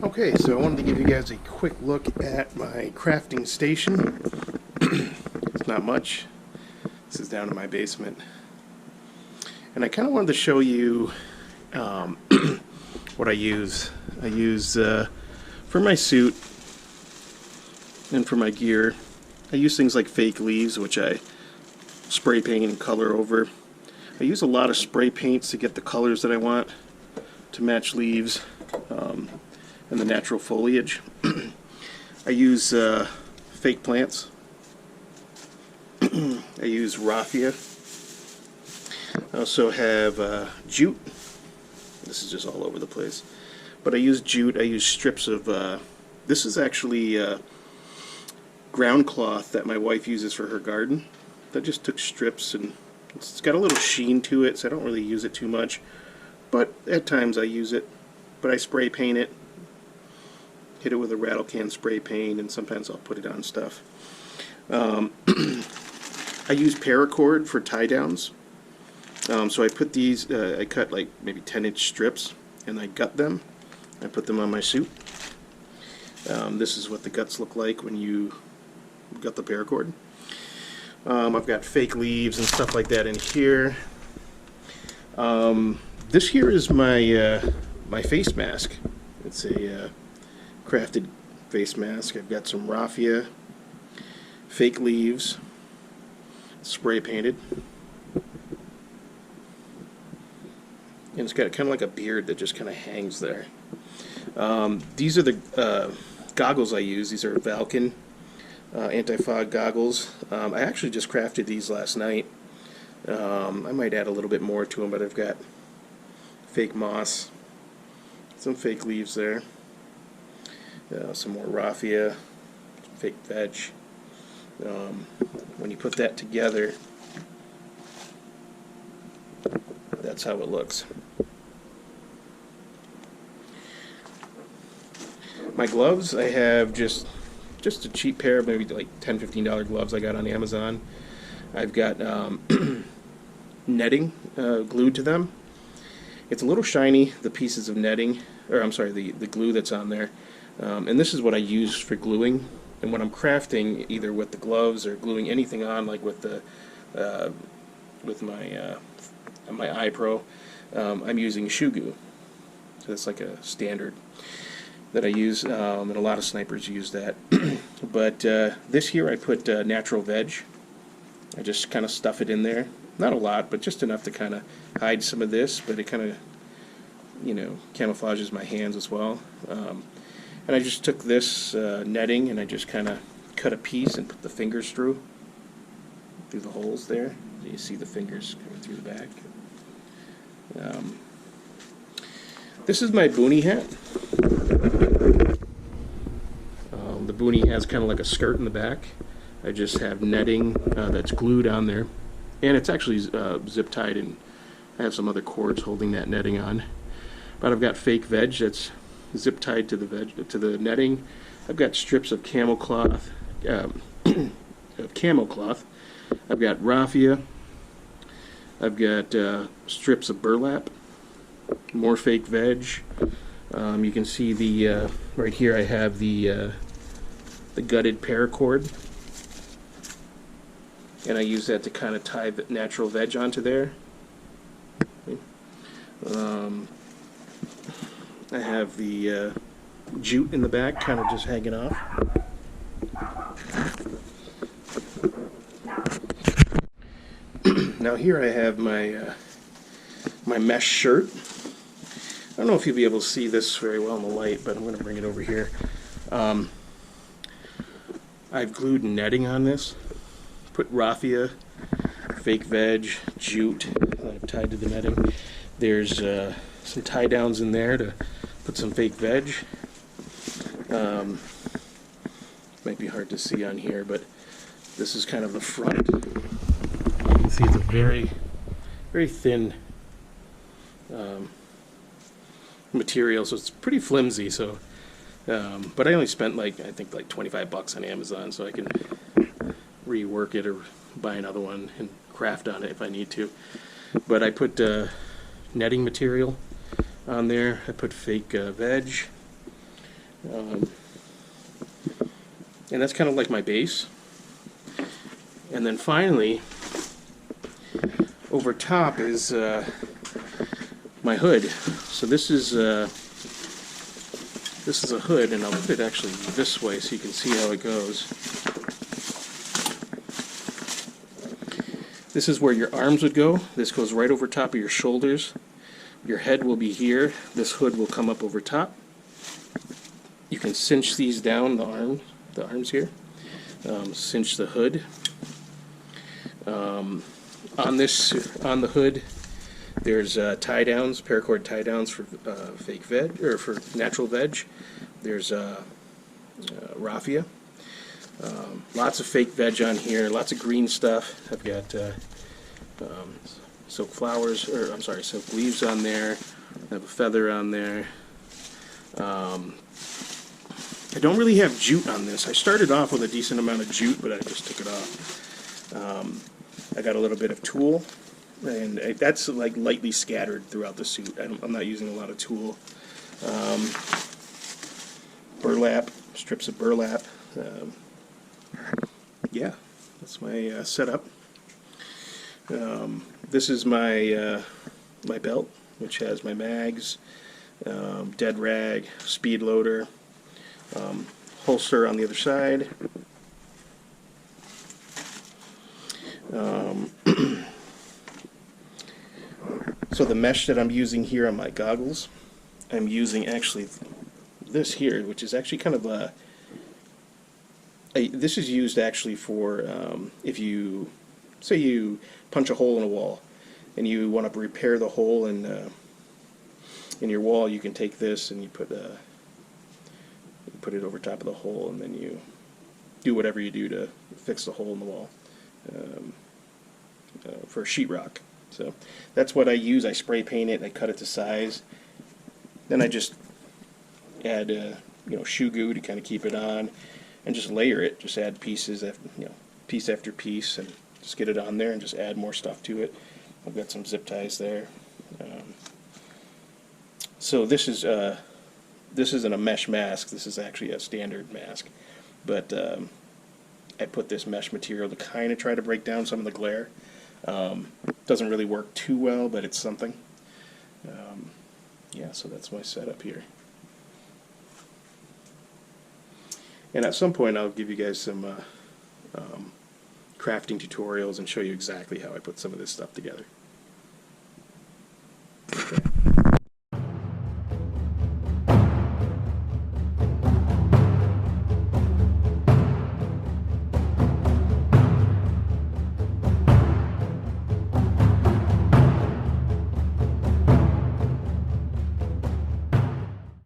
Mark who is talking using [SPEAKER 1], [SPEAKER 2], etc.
[SPEAKER 1] Okay, so I wanted to give you guys a quick look at my crafting station. It's not much. This is down in my basement. And I kind of wanted to show you what I use. I use, for my suit and for my gear, I use things like fake leaves, which I spray paint and color over. I use a lot of spray paints to get the colors that I want to match leaves and the natural foliage. I use fake plants. I use raffia. I also have jute. This is just all over the place. But I use jute. I use strips of, this is actually ground cloth that my wife uses for her garden. I just took strips, and it's got a little sheen to it, so I don't really use it too much. But at times I use it. But I spray paint it. Hit it with a rattle can spray paint, and sometimes I'll put it on stuff. I use paracord for tie downs. So I put these, I cut like maybe 10-inch strips, and I gut them. I put them on my suit. This is what the guts look like when you gut the paracord. I've got fake leaves and stuff like that in here. This here is my my face mask. It's a crafted face mask. I've got some raffia, fake leaves, spray painted, and it's got kind of like a beard that just kind of hangs there. These are the goggles I use. These are Valken anti-fog goggles. I actually just crafted these last night. I might add a little bit more to them, but I've got fake moss, some fake leaves there, some more raffia, some fake veg. When you put that together, that's how it looks. My gloves, I have just a cheap pair of maybe like $10, $15 gloves I got on Amazon. I've got netting glued to them. It's a little shiny, the pieces of netting, or I'm sorry, the glue that's on there. And this is what I use for gluing. And when I'm crafting, either with the gloves or gluing anything on, like with the with my iPro, I'm using shoe glue. So that's like a standard that I use, and a lot of snipers use that. But this here I put natural veg. I just kind of stuff it in there. Not a lot, but just enough to kind of hide some of this, but it kind of, you know, camouflages my hands as well. And I just took this netting and I just kind of cut a piece and put the fingers through the holes there. So you see the fingers coming through the back. This is my boonie hat. The boonie has kind of like a skirt in the back. I just have netting that's glued on there, and it's actually zip tied, and I have some other cords holding that netting on. But I've got fake veg that's zip tied to the netting. I've got strips of camel cloth, I've got raffia. I've got strips of burlap, more fake veg. You can see the right here. I have the gutted paracord, and I use that to kind of tie the natural veg onto there. I have the jute in the back, kind of just hanging off. Now here I have my my mesh shirt. I don't know if you'll be able to see this very well in the light, but I'm going to bring it over here. I've glued netting on this. Put raffia, fake veg, jute that I've tied to the netting. There's some tie downs in there to put some fake veg. Might be hard to see on here, but this is kind of the front. You can see it's a very, very thin material, so it's pretty flimsy. So, but I only spent I think like $25 on Amazon, so I can rework it or buy another one and craft on it if I need to. But I put netting material on there. I put fake veg. Um, and that's kind of like my base. And then finally, over top is my hood. So this is a hood, and I'll put it actually this way so you can see how it goes. This is where your arms would go. This goes right over top of your shoulders. Your head will be here. This hood will come up over top. You can cinch these down, the arms here. Cinch the hood. On the hood, there's tie downs, paracord tie downs for fake veg or for natural veg. There's raffia. Lots of fake veg on here. Lots of green stuff. I've got silk flowers, or I'm sorry, silk leaves on there. I have a feather on there. I don't really have jute on this. I started off with a decent amount of jute, but I just took it off. I got a little bit of tulle, and that's like lightly scattered throughout the suit. I'm not using a lot of tulle. Burlap, strips of burlap. Yeah, that's my setup. This is my my belt, which has my mags, dead rag, speed loader, holster on the other side. So the mesh that I'm using here on my goggles, I'm using actually this here, which is actually kind of this is used actually for if you say you punch a hole in a wall and you want to repair the hole in your wall, you can take this and you put it over top of the hole, and then you do whatever you do to fix the hole in the wall for sheetrock. So that's what I use. I spray paint it, I cut it to size, then I just add shoe goo to kind of keep it on, and just layer it. Just add pieces, piece after piece, and just get it on there and just add more stuff to it. I've got some zip ties there. So this isn't a mesh mask. This is actually a standard mask, but I put this mesh material to kind of try to break down some of the glare. Doesn't really work too well, but it's something. Yeah, so that's my setup here. And at some point I'll give you guys some crafting tutorials and show you exactly how I put some of this stuff together.